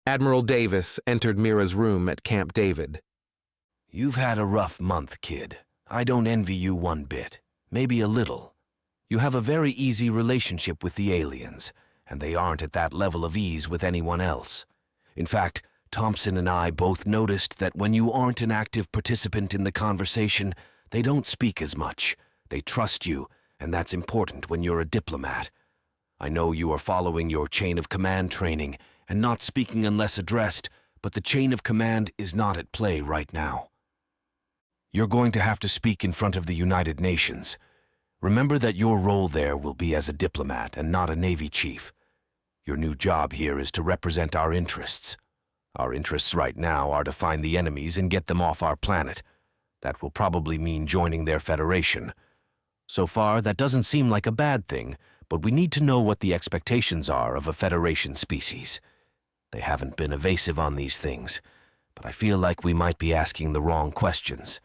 Admiral Davis entered Mira's room at Camp David. You've had a rough month, kid. I don't envy you one bit, maybe a little. You have a very easy relationship with the aliens, and they aren't at that level of ease with anyone else. In fact, Thompson and I both noticed that when you aren't an active participant in the conversation, they don't speak as much. They trust you, and that's important when you're a diplomat. I know you are following your chain of command training and not speaking unless addressed, but the chain of command is not at play right now. You're going to have to speak in front of the United Nations. Remember that your role there will be as a diplomat and not a Navy chief. Your new job here is to represent our interests. Our interests right now are to find the enemies and get them off our planet. That will probably mean joining their federation. So far, that doesn't seem like a bad thing, but we need to know what the expectations are of a Federation species. They haven't been evasive on these things, but I feel like we might be asking the wrong questions.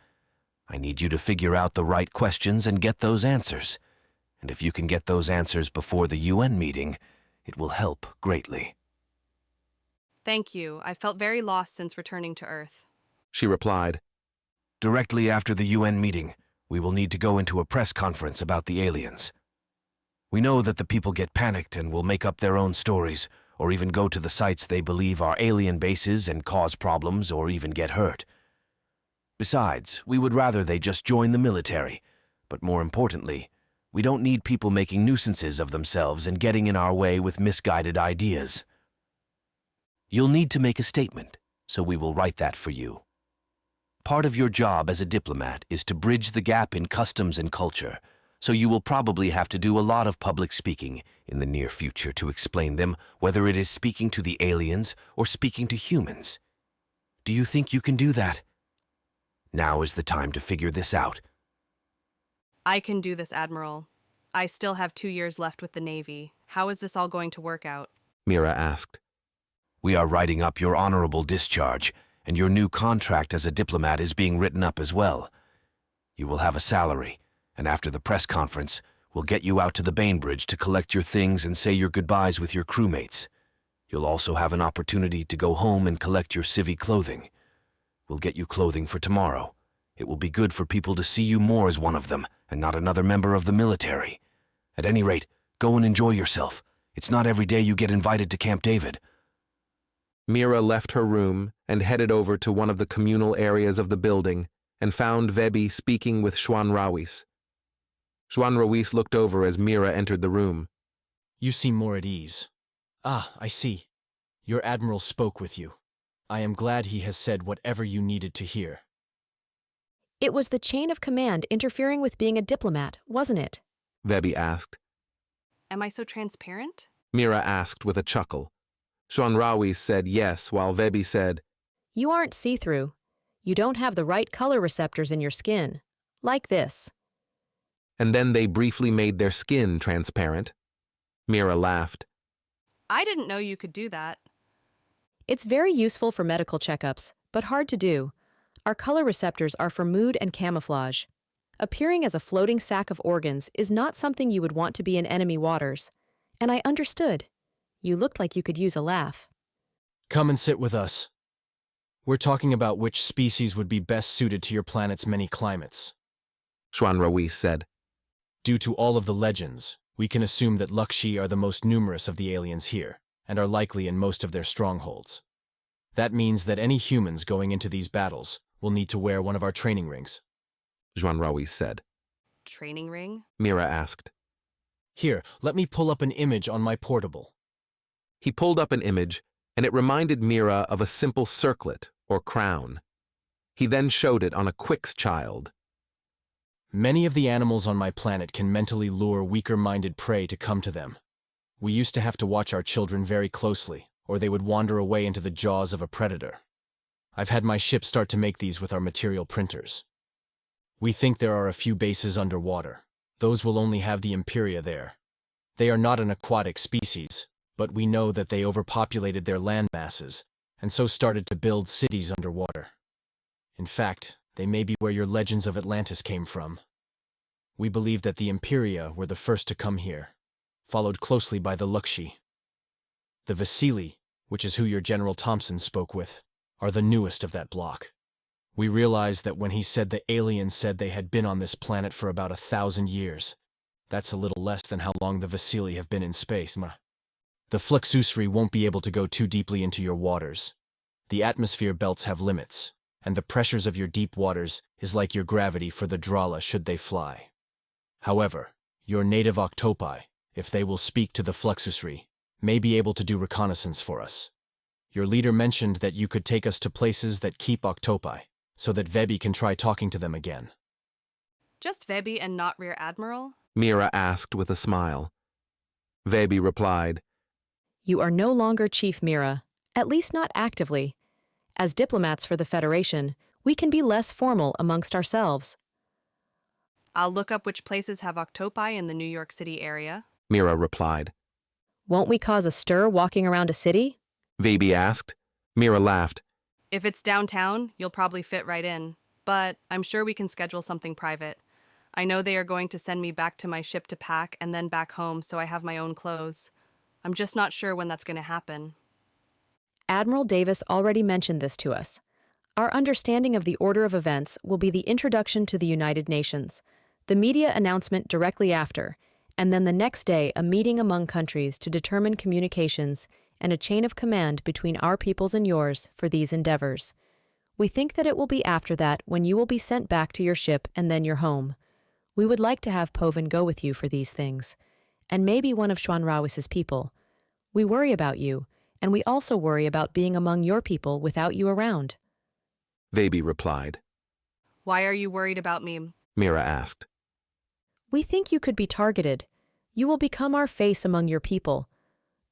I need you to figure out the right questions and get those answers. And if you can get those answers before the UN meeting, it will help greatly. Thank you. I felt very lost since returning to Earth. She replied. Directly after the UN meeting, we will need to go into a press conference about the aliens. We know that the people get panicked and will make up their own stories, or even go to the sites they believe are alien bases and cause problems or even get hurt. Besides, we would rather they just join the military, but more importantly, we don't need people making nuisances of themselves and getting in our way with misguided ideas. You'll need to make a statement, so we will write that for you. Part of your job as a diplomat is to bridge the gap in customs and culture, so you will probably have to do a lot of public speaking in the near future to explain them, whether it is speaking to the aliens or speaking to humans. Do you think you can do that? Now is the time to figure this out. I can do this, Admiral. I still have 2 years left with the Navy. How is this all going to work out? Mira asked. We are writing up your honorable discharge, and your new contract as a diplomat is being written up as well. You will have a salary, and after the press conference, we'll get you out to the Bainbridge to collect your things and say your goodbyes with your crewmates. You'll also have an opportunity to go home and collect your civvy clothing. We'll get you clothing for tomorrow. It will be good for people to see you more as one of them and not another member of the military. At any rate, go and enjoy yourself. It's not every day you get invited to Camp David. Mira left her room and headed over to one of the communal areas of the building and found Vebi speaking with Juan Rawis. Juan Rawis looked over as Mira entered the room. You seem more at ease. Ah, I see. Your admiral spoke with you. I am glad he has said whatever you needed to hear. It was the chain of command interfering with being a diplomat, wasn't it? Vebi asked. Am I so transparent? Mira asked with a chuckle. Juan Rawis said yes, while Vebi said, You aren't see-through. You don't have the right color receptors in your skin. Like this. And then they briefly made their skin transparent. Mira laughed. I didn't know you could do that. It's very useful for medical checkups, but hard to do. Our color receptors are for mood and camouflage. Appearing as a floating sack of organs is not something you would want to be in enemy waters. And I understood. You looked like you could use a laugh. Come and sit with us. We're talking about which species would be best suited to your planet's many climates. Juan Rawis said. Due to all of the legends, we can assume that Luxi are the most numerous of the aliens here, and are likely in most of their strongholds. That means that any humans going into these battles will need to wear one of our training rings. Juan Rawis said. Training ring? Mira asked. Here, let me pull up an image on my portable. He pulled up an image, and it reminded Mira of a simple circlet or crown. He then showed it on a Quix child. Many of the animals on my planet can mentally lure weaker-minded prey to come to them. We used to have to watch our children very closely, or they would wander away into the jaws of a predator. I've had my ship start to make these with our material printers. We think there are a few bases underwater. Those will only have the Imperia there. They are not an aquatic species, but we know that they overpopulated their land masses, and so started to build cities underwater. In fact, they may be where your legends of Atlantis came from. We believe that the Imperia were the first to come here, followed closely by the Luxi. The Vasili, which is who your General Thompson spoke with, are the newest of that block. We realized that when he said the aliens said they had been on this planet for about 1,000 years. That's a little less than how long the Vasili have been in space. The Fluxusri won't be able to go too deeply into your waters. The atmosphere belts have limits, and the pressures of your deep waters is like your gravity for the Drala should they fly. However, your native octopi, if they will speak to the Fluxusri, may be able to do reconnaissance for us. Your leader mentioned that you could take us to places that keep octopi, so that Vebi can try talking to them again. Just Vebi and not Rear Admiral? Mira asked with a smile. Vebi replied, You are no longer Chief Mira, at least not actively. As diplomats for the Federation, we can be less formal amongst ourselves. I'll look up which places have octopi in the New York City area. Mira replied. Won't we cause a stir walking around a city? Vebi asked. Mira laughed. If it's downtown, you'll probably fit right in. But I'm sure we can schedule something private. I know they are going to send me back to my ship to pack and then back home so I have my own clothes. I'm just not sure when that's going to happen. Admiral Davis already mentioned this to us. Our understanding of the order of events will be the introduction to the United Nations, the media announcement directly after, and then the next day a meeting among countries to determine communications and a chain of command between our peoples and yours for these endeavors. We think that it will be after that when you will be sent back to your ship and then your home. We would like to have Povin go with you for these things, and maybe one of Schwanrawis's people. We worry about you, and we also worry about being among your people without you around. Vebi replied. Why are you worried about me? Mira asked. We think you could be targeted. You will become our face among your people.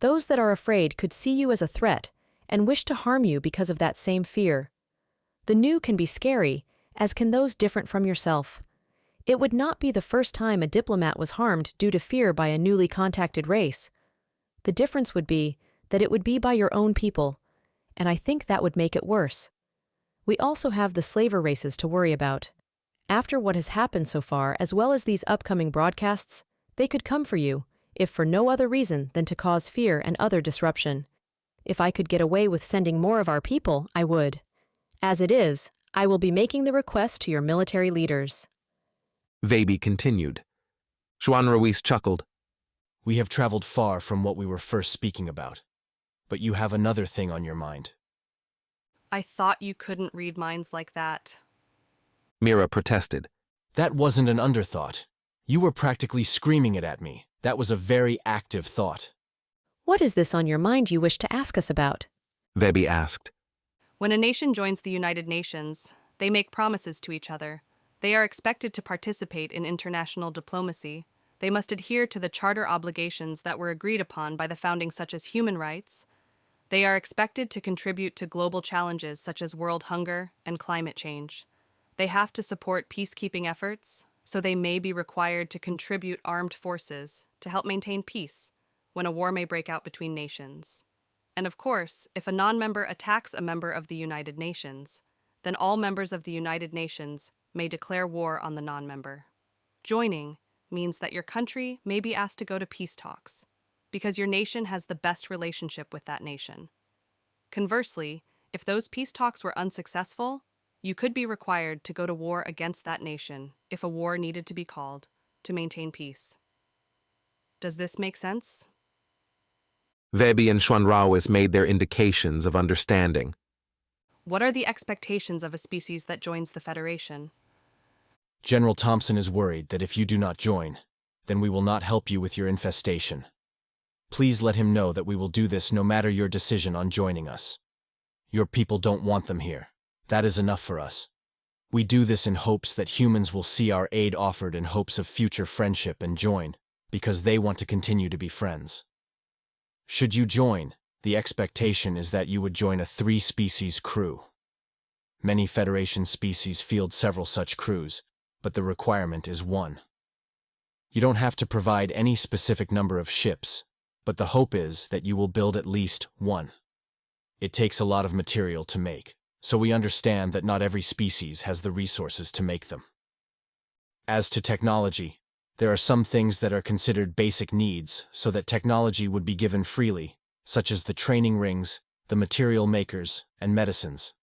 Those that are afraid could see you as a threat and wish to harm you because of that same fear. The new can be scary, as can those different from yourself. It would not be the first time a diplomat was harmed due to fear by a newly contacted race. The difference would be that it would be by your own people, and I think that would make it worse. We also have the slaver races to worry about. After what has happened so far, as well as these upcoming broadcasts, they could come for you, if for no other reason than to cause fear and other disruption. If I could get away with sending more of our people, I would. As it is, I will be making the request to your military leaders. Vebi continued. Schwanrawis chuckled. We have traveled far from what we were first speaking about, but you have another thing on your mind. I thought you couldn't read minds like that. Mira protested. That wasn't an underthought. You were practically screaming it at me. That was a very active thought. What is this on your mind you wish to ask us about? Vebi asked. When a nation joins the United Nations, they make promises to each other. They are expected to participate in international diplomacy. They must adhere to the charter obligations that were agreed upon by the founding, such as human rights. They are expected to contribute to global challenges such as world hunger and climate change. They have to support peacekeeping efforts, so they may be required to contribute armed forces to help maintain peace when a war may break out between nations. And of course, if a non-member attacks a member of the United Nations, then all members of the United Nations may declare war on the non-member. Joining means that your country may be asked to go to peace talks, because your nation has the best relationship with that nation. Conversely, if those peace talks were unsuccessful, you could be required to go to war against that nation if a war needed to be called to maintain peace. Does this make sense? Vebi and Schwanrawis made their indications of understanding. What are the expectations of a species that joins the Federation? General Thompson is worried that if you do not join, then we will not help you with your infestation. Please let him know that we will do this no matter your decision on joining us. Your people don't want them here. That is enough for us. We do this in hopes that humans will see our aid offered in hopes of future friendship and join, because they want to continue to be friends. Should you join, the expectation is that you would join a 3-species crew. Many Federation species field several such crews, but the requirement is 1. You don't have to provide any specific number of ships, but the hope is that you will build at least 1. It takes a lot of material to make, so we understand that not every species has the resources to make them. As to technology, there are some things that are considered basic needs so that technology would be given freely, such as the training rings, the material makers, and medicines.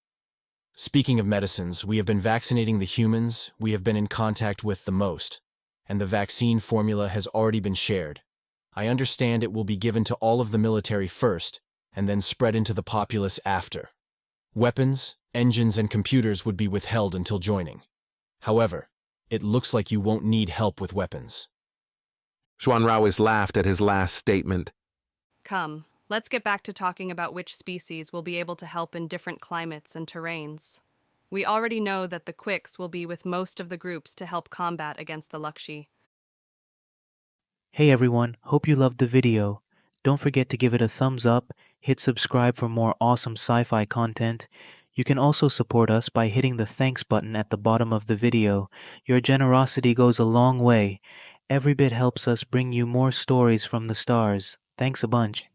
Speaking of medicines, we have been vaccinating the humans we have been in contact with the most, and the vaccine formula has already been shared. I understand it will be given to all of the military first, and then spread into the populace after. Weapons, engines, and computers would be withheld until joining. However, it looks like you won't need help with weapons. Schwanrawis laughed at his last statement. Come, let's get back to talking about which species will be able to help in different climates and terrains. We already know that the Quicks will be with most of the groups to help combat against the Lakshi. Hey everyone, hope you loved the video. Don't forget to give it a thumbs up, hit subscribe for more awesome sci-fi content. You can also support us by hitting the thanks button at the bottom of the video. Your generosity goes a long way. Every bit helps us bring you more stories from the stars. Thanks a bunch.